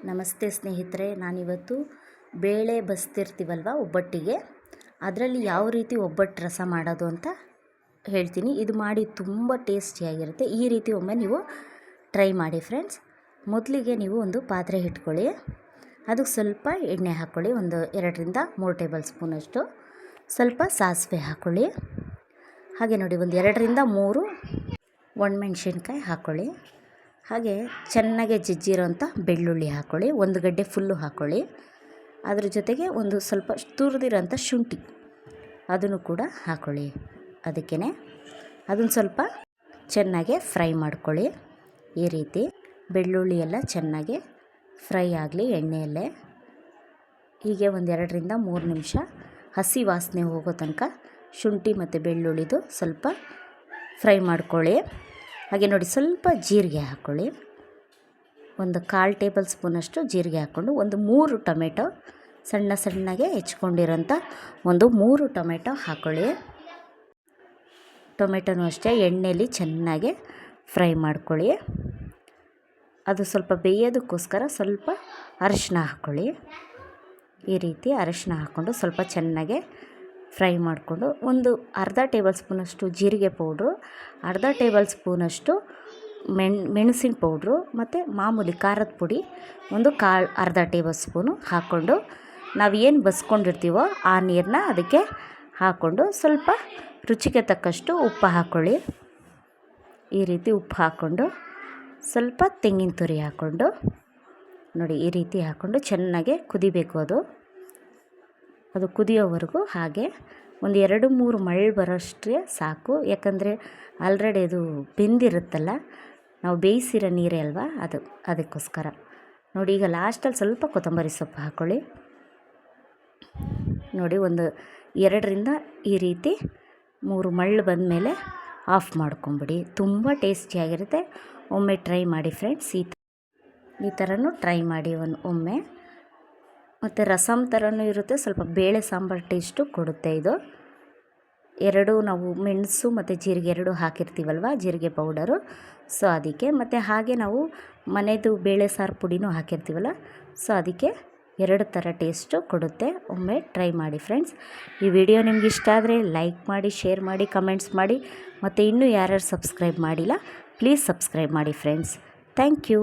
ನಮಸ್ತೆ ಸ್ನೇಹಿತರೆ, ನಾನಿವತ್ತು ಬೇಳೆ ಬಸ್ತಿರ್ತೀವಲ್ವ ಒಬ್ಬಟ್ಟಿಗೆ, ಅದರಲ್ಲಿ ಯಾವ ರೀತಿ ಒಬ್ಬಟ್ಟು ರಸ ಮಾಡೋದು ಅಂತ ಹೇಳ್ತೀನಿ. ಇದು ಮಾಡಿ ತುಂಬ ಟೇಸ್ಟಿಯಾಗಿರುತ್ತೆ. ಈ ರೀತಿ ಒಮ್ಮೆ ನೀವು ಟ್ರೈ ಮಾಡಿ ಫ್ರೆಂಡ್ಸ್. ಮೊದಲಿಗೆ ನೀವು ಒಂದು ಪಾತ್ರೆ ಇಟ್ಕೊಳ್ಳಿ, ಅದಕ್ಕೆ ಸ್ವಲ್ಪ ಎಣ್ಣೆ ಹಾಕ್ಕೊಳ್ಳಿ, ಒಂದು 2ರಿಂದ 3 ಟೇಬಲ್ ಸ್ಪೂನಷ್ಟು. ಸ್ವಲ್ಪ ಸಾಸಿವೆ ಹಾಕ್ಕೊಳ್ಳಿ, ಹಾಗೆ ನೋಡಿ ಒಂದು 2ರಿಂದ 3 ಒಣಮೆಣ್ಸಿನ್ಕಾಯಿ ಹಾಕ್ಕೊಳ್ಳಿ, ಹಾಗೆ ಚೆನ್ನಾಗಿ ಜಜ್ಜಿರೋಂಥ ಬೆಳ್ಳುಳ್ಳಿ ಹಾಕ್ಕೊಳ್ಳಿ, ಒಂದು ಗಡ್ಡೆ ಫುಲ್ಲು ಹಾಕ್ಕೊಳ್ಳಿ. ಅದ್ರ ಜೊತೆಗೆ ಒಂದು ಸ್ವಲ್ಪ ತುರಿದಿರೋಂಥ ಶುಂಠಿ ಅದನ್ನು ಕೂಡ ಹಾಕ್ಕೊಳ್ಳಿ. ಅದಕ್ಕೇ ಅದನ್ನು ಸ್ವಲ್ಪ ಚೆನ್ನಾಗೆ ಫ್ರೈ ಮಾಡ್ಕೊಳ್ಳಿ. ಈ ರೀತಿ ಬೆಳ್ಳುಳ್ಳಿ ಎಲ್ಲ ಚೆನ್ನಾಗಿ ಫ್ರೈ ಆಗಲಿ ಎಣ್ಣೆಯಲ್ಲೇ. ಹೀಗೆ ಒಂದು 2ರಿಂದ 3 ನಿಮಿಷ ಹಸಿ ವಾಸನೆ ಹೋಗೋ ತನಕ ಶುಂಠಿ ಮತ್ತು ಬೆಳ್ಳುಳ್ಳಿದು ಸ್ವಲ್ಪ ಫ್ರೈ ಮಾಡ್ಕೊಳ್ಳಿ. ಹಾಗೆ ನೋಡಿ ಸ್ವಲ್ಪ ಜೀರಿಗೆ ಹಾಕ್ಕೊಳ್ಳಿ, ಒಂದು 1/4 ಟೇಬಲ್ ಸ್ಪೂನಷ್ಟು ಜೀರಿಗೆ ಹಾಕ್ಕೊಂಡು ಒಂದು 3 ಟೊಮೆಟೊ ಸಣ್ಣಗೆ ಹೆಚ್ಕೊಂಡಿರೋಂಥ ಒಂದು 3 ಟೊಮೆಟೊ ಹಾಕ್ಕೊಳ್ಳಿ. ಟೊಮೆಟೊನೂ ಅಷ್ಟೇ ಎಣ್ಣೆಯಲ್ಲಿ ಚೆನ್ನಾಗಿ ಫ್ರೈ ಮಾಡ್ಕೊಳ್ಳಿ. ಅದು ಸ್ವಲ್ಪ ಬೇಯೋದಕ್ಕೋಸ್ಕರ ಸ್ವಲ್ಪ ಅರಿಶಿನ ಹಾಕ್ಕೊಳ್ಳಿ. ಈ ರೀತಿ ಅರಿಶಿನ ಹಾಕ್ಕೊಂಡು ಸ್ವಲ್ಪ ಚೆನ್ನಾಗೆ ಫ್ರೈ ಮಾಡಿಕೊಂಡು ಒಂದು ಅರ್ಧ ಟೇಬಲ್ ಸ್ಪೂನಷ್ಟು ಜೀರಿಗೆ ಪೌಡ್ರು, ಅರ್ಧ ಟೇಬಲ್ ಸ್ಪೂನಷ್ಟು ಮೆಣಸಿನ ಪೌಡ್ರು ಮತ್ತು ಮಾಮೂಲಿ ಖಾರದ ಪುಡಿ ಒಂದು ಅರ್ಧ ಟೇಬಲ್ ಸ್ಪೂನು ಹಾಕ್ಕೊಂಡು ನಾವು ಏನು ಬಸ್ಕೊಂಡಿರ್ತೀವೋ ಆ ನೀರನ್ನ ಅದಕ್ಕೆ ಹಾಕ್ಕೊಂಡು ಸ್ವಲ್ಪ ರುಚಿಗೆ ತಕ್ಕಷ್ಟು ಉಪ್ಪು ಹಾಕ್ಕೊಳ್ಳಿ. ಈ ರೀತಿ ಉಪ್ಪು ಹಾಕ್ಕೊಂಡು ಸ್ವಲ್ಪ ತೆಂಗಿನ ತುರಿ ಹಾಕ್ಕೊಂಡು ನೋಡಿ ಈ ರೀತಿ ಹಾಕ್ಕೊಂಡು ಚೆನ್ನಾಗೆ ಕುದಿಬೇಕು. ಅದು ಕುದಿಯೋವರೆಗೂ ಹಾಗೆ ಒಂದು 2-3 ಮಳ್ಳು ಬರೋಷ್ಟೇ ಸಾಕು. ಯಾಕಂದರೆ ಆಲ್ರೆಡಿ ಅದು ಬೆಂದಿರುತ್ತಲ್ಲ, ನಾವು ಬೇಯಿಸಿರೋ ನೀರೇ ಅಲ್ವಾ, ಅದಕ್ಕೋಸ್ಕರ ನೋಡಿ. ಈಗ ಲಾಸ್ಟಲ್ಲಿ ಸ್ವಲ್ಪ ಕೊತ್ತಂಬರಿ ಸೊಪ್ಪು ಹಾಕ್ಕೊಳ್ಳಿ. ನೋಡಿ ಒಂದು 2ರಿಂದ ಈ ರೀತಿ 3 ಮಳ್ಳು ಬಂದಮೇಲೆ ಆಫ್ ಮಾಡ್ಕೊಂಬಿಡಿ. ತುಂಬ ಟೇಸ್ಟಿಯಾಗಿರುತ್ತೆ. ಒಮ್ಮೆ ಟ್ರೈ ಮಾಡಿ ಫ್ರೆಂಡ್ಸ್. ಈ ಥರನೂ ಟ್ರೈ ಮಾಡಿ ಒಮ್ಮೆ. ಮತ್ತು ರಸಮ್ ಥರನೂ ಇರುತ್ತೆ, ಸ್ವಲ್ಪ ಬೇಳೆ ಸಾಂಬಾರು ಟೇಸ್ಟು ಕೊಡುತ್ತೆ ಇದು. ನಾವು ಮೆಣಸು ಮತ್ತು ಜೀರಿಗೆ 2 ಹಾಕಿರ್ತೀವಲ್ವ, ಜೀರಿಗೆ ಪೌಡರು, ಸೊ ಅದಕ್ಕೆ. ಮತ್ತು ಹಾಗೆ ನಾವು ಮನೆಯದು ಬೇಳೆ ಸಾರು ಪುಡಿನೂ ಹಾಕಿರ್ತೀವಲ್ಲ, ಸೊ ಅದಕ್ಕೆ 2 ಥರ ಟೇಸ್ಟು ಕೊಡುತ್ತೆ. ಒಮ್ಮೆ ಟ್ರೈ ಮಾಡಿ ಫ್ರೆಂಡ್ಸ್. ಈ ವಿಡಿಯೋ ನಿಮ್ಗೆ ಇಷ್ಟ ಆದರೆ ಲೈಕ್ ಮಾಡಿ, ಶೇರ್ ಮಾಡಿ, ಕಮೆಂಟ್ಸ್ ಮಾಡಿ. ಮತ್ತು ಇನ್ನೂ ಯಾರ್ಯಾರು ಸಬ್ಸ್ಕ್ರೈಬ್ ಮಾಡಿಲ್ಲ ಪ್ಲೀಸ್ ಸಬ್ಸ್ಕ್ರೈಬ್ ಮಾಡಿ ಫ್ರೆಂಡ್ಸ್. Thank you.